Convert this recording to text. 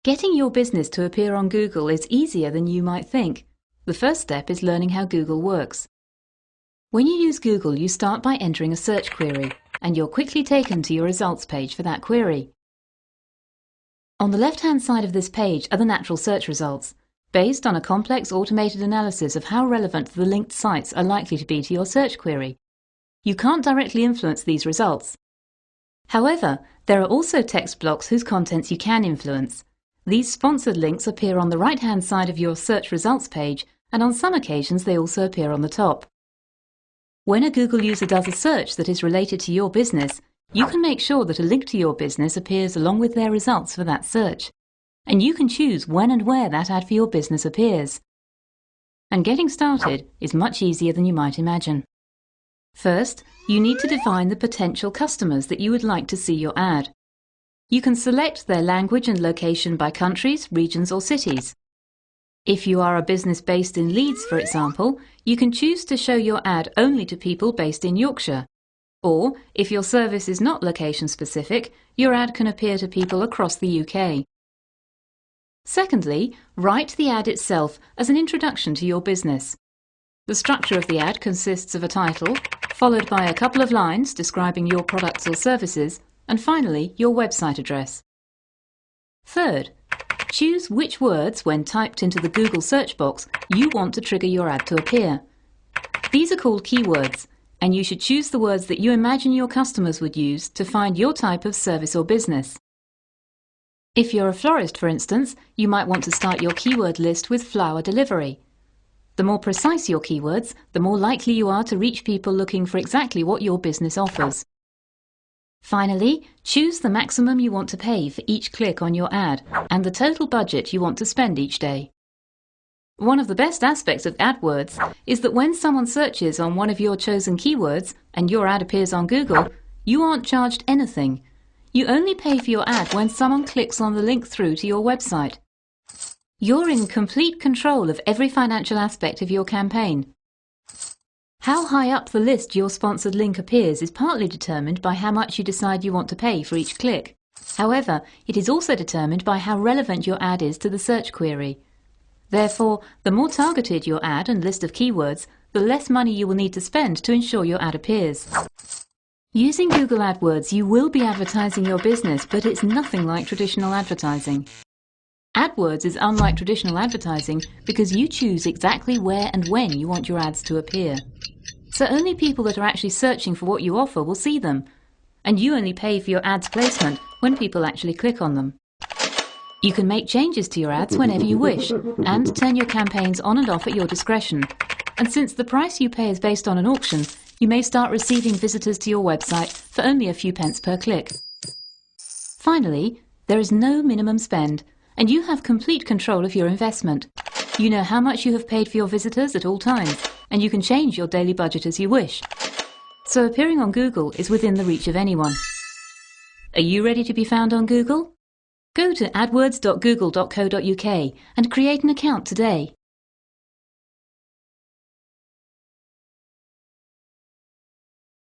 Getting your business to appear on Google is easier than you might think. The first step is learning how Google works. When you use Google, you start by entering a search query, and you're quickly taken to your results page for that query. On the left-hand side of this page are the natural search results, based on a complex automated analysis of how relevant the linked sites are likely to be to your search query. You can't directly influence these results. However, there are also text blocks whose contents you can influence. These sponsored links appear on the right-hand side of your search results page, and on some occasions they also appear on the top. When a Google user does a search that is related to your business, you can make sure that a link to your business appears along with their results for that search. And you can choose when and where that ad for your business appears. And getting started is much easier than you might imagine. First, you need to define the potential customers that you would like to see your ad. You can select their language and location by countries, regions or cities. If you are a business based in Leeds, for example, you can choose to show your ad only to people based in Yorkshire. Or, if your service is not location specific, your ad can appear to people across the UK. Secondly, write the ad itself as an introduction to your business. The structure of the ad consists of a title, followed by a couple of lines describing your products or services, and finally, your website address. Third, choose which words, when typed into the Google search box, you want to trigger your ad to appear. These are called keywords, and you should choose the words that you imagine your customers would use to find your type of service or business. If you're a florist, for instance, you might want to start your keyword list with flower delivery. The more precise your keywords, the more likely you are to reach people looking for exactly what your business offers. Finally, choose the maximum you want to pay for each click on your ad and the total budget you want to spend each day. One of the best aspects of AdWords is that when someone searches on one of your chosen keywords and your ad appears on Google, you aren't charged anything. You only pay for your ad when someone clicks on the link through to your website. You're in complete control of every financial aspect of your campaign. How high up the list your sponsored link appears is partly determined by how much you decide you want to pay for each click. However, it is also determined by how relevant your ad is to the search query. Therefore, the more targeted your ad and list of keywords, the less money you will need to spend to ensure your ad appears. Using Google AdWords, you will be advertising your business, but it's nothing like traditional advertising. AdWords is unlike traditional advertising because you choose exactly where and when you want your ads to appear. So only people that are actually searching for what you offer will see them, and you only pay for your ads placement when people actually click on them. You can make changes to your ads whenever you wish, and turn your campaigns on and off at your discretion. And since the price you pay is based on an auction, you may start receiving visitors to your website for only a few pence per click. Finally, there is no minimum spend, and you have complete control of your investment. You know how much you have paid for your visitors at all times, and you can change your daily budget as you wish. So appearing on Google is within the reach of anyone. Are you ready to be found on Google? Go to adwords.google.co.uk and create an account today.